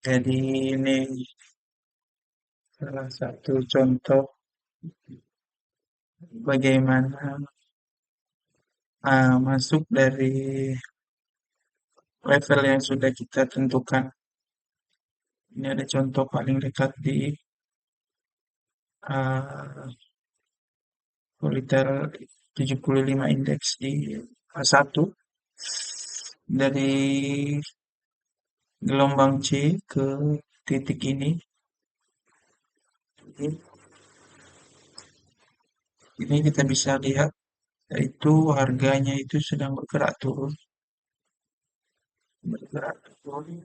Jadi ini salah satu contoh bagaimana masuk dari level yang sudah kita tentukan. Ini ada contoh paling dekat di uh, Politer 75 indeks di A1 dari gelombang C ke titik ini. Ini kita bisa lihat yaitu harganya itu sedang bergerak turun, bergerak turun.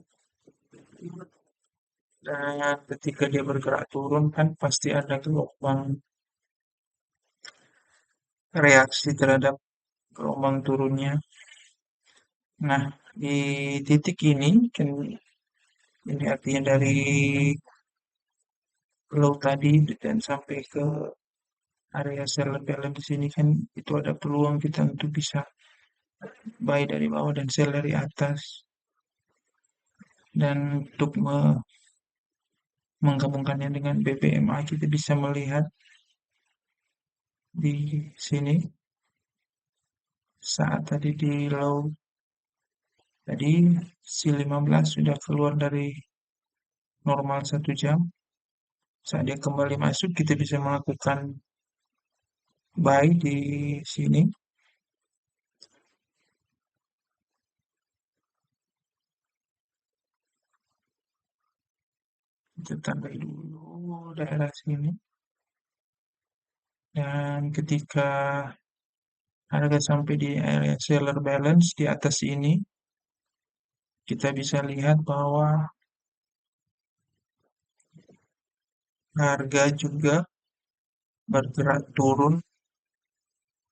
Dan ketika dia bergerak turun kan pasti ada gelombang reaksi terhadap gelombang turunnya. Nah, di titik ini kan ini artinya dari low tadi dan sampai ke area seller balance di sini kan itu ada peluang kita untuk bisa buy dari bawah dan sell dari atas. Dan untuk menggabungkannya dengan BBMA kita bisa melihat di sini saat tadi di low tadi si 15 sudah keluar dari normal 1 jam. Saat dia kembali masuk kita bisa melakukan buy di sini. Kita tambah dulu daerah sini. Dan ketika harga sampai di area seller balance di atas ini, kita bisa lihat bahwa harga juga bergerak turun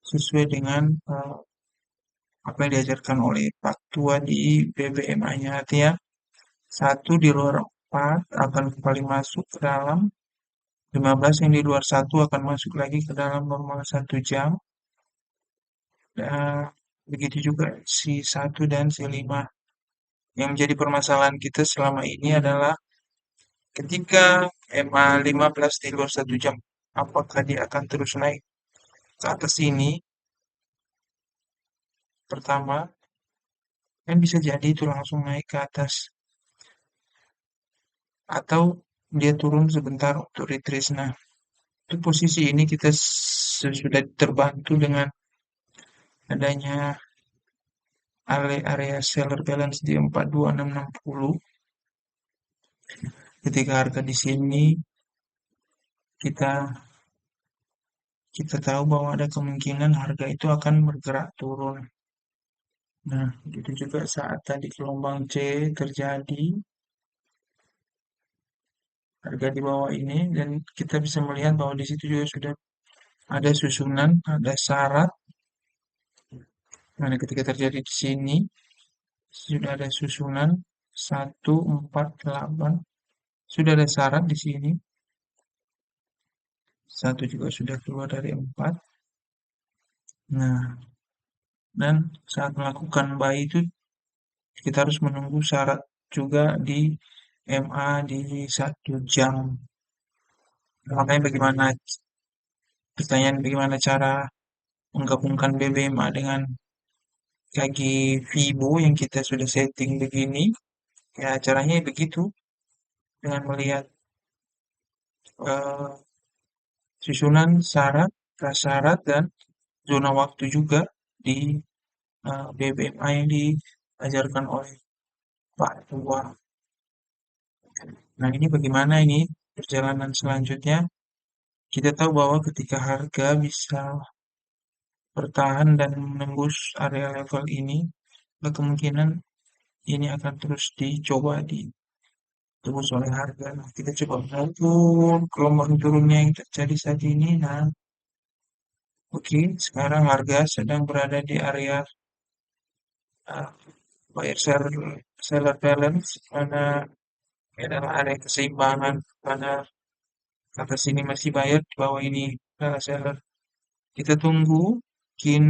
sesuai dengan apa yang diajarkan oleh Pak Tua di BBMA-nya. Artinya, satu di luar 4 akan kembali masuk ke dalam, 15 yang di luar satu akan masuk lagi ke dalam normal 1 jam. Dan begitu juga si 1 dan si 5. Yang menjadi permasalahan kita selama ini adalah ketika MA 15 di luar 1 jam, apakah dia akan terus naik ke atas ini? Pertama, kan bisa jadi itu langsung naik ke atas. Atau dia turun sebentar untuk retrace. Nah, itu posisi ini kita sudah terbantu dengan adanya area seller balance di 42660. Ketika harga di sini kita kita tahu bahwa ada kemungkinan harga itu akan bergerak turun. Nah, begitu juga saat tadi gelombang C terjadi, harga di bawah ini, dan kita bisa melihat bahwa di situ juga sudah ada susunan, ada syarat. Nah, ketika terjadi di sini, sudah ada susunan 148, sudah ada syarat di sini. Satu juga sudah keluar dari 4. Nah, dan saat melakukan buy itu kita harus menunggu syarat juga di MA di 1 jam. Makanya pertanyaan bagaimana cara menggabungkan BBMA dengan kaki Fibo yang kita sudah setting begini. Ya, caranya begitu dengan melihat eh, susunan syarat, prasyarat, dan zona waktu juga di BBMA yang diajarkan oleh Pak Tua. Nah, ini bagaimana ini perjalanan selanjutnya? Kita tahu bahwa ketika harga bisa bertahan dan menembus area level ini, kemungkinan ini akan terus dicoba ditembus oleh harga. Nah, kita coba mengukur gelombang turunnya yang terjadi saat ini. Nah, oke, sekarang harga sedang berada di area uh, buyer seller balance, mana adalah area keseimbangan, mana atas sini masih buyer, di bawah ini seller. Kita tunggu mungkin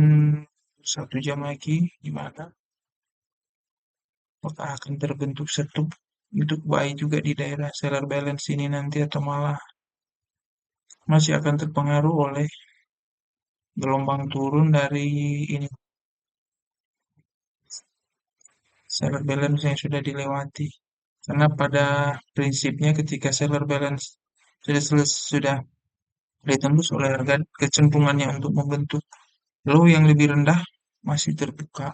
1 jam lagi, gimana apakah akan terbentuk setup untuk buy juga di daerah seller balance ini nanti atau malah masih akan terpengaruh oleh gelombang turun dari ini seller balance yang sudah dilewati. Karena pada prinsipnya ketika seller balance sudah ditembus oleh harga, kecenderungannya untuk membentuk low yang lebih rendah masih terbuka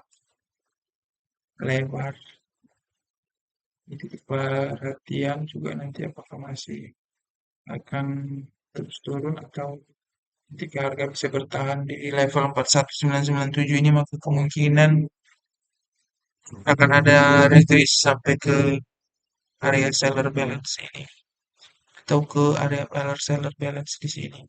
lebar. Jadi perhatian juga nanti apakah masih akan terus turun atau ketika harga bisa bertahan di level 41997 ini maka kemungkinan akan ada retreat sampai ke area seller balance ini atau ke area seller balance di sini.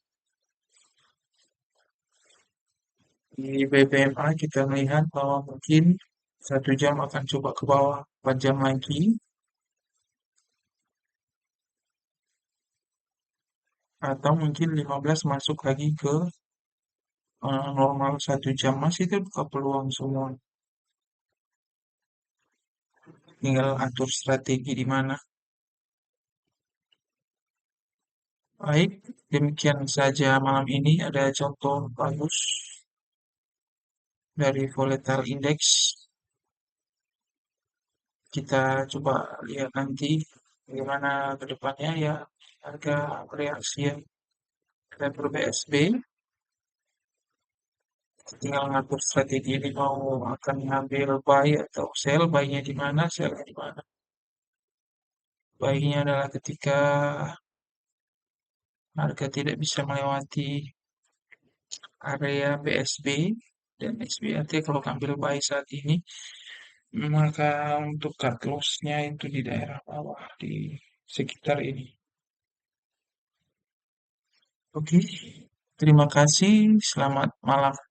Di BBMA kita melihat bahwa mungkin 1 jam akan coba ke bawah 4 jam lagi atau mungkin 15 masuk lagi ke normal 1 jam masih terbuka peluang semua. Tinggal atur strategi di mana. Baik, demikian saja malam ini ada contoh bagus dari volatile index. Kita coba lihat nanti bagaimana ke depannya ya harga bereaksi ya. Level BSB tinggal ngatur strategi ini mau akan ngambil buy atau sell, buy-nya di mana, sell-nya di mana. Buy-nya adalah ketika harga tidak bisa melewati area BSB dan SBAT kalau ngambil buy saat ini maka untuk cut loss-nya itu di daerah bawah di sekitar ini. Oke, terima kasih. Selamat malam.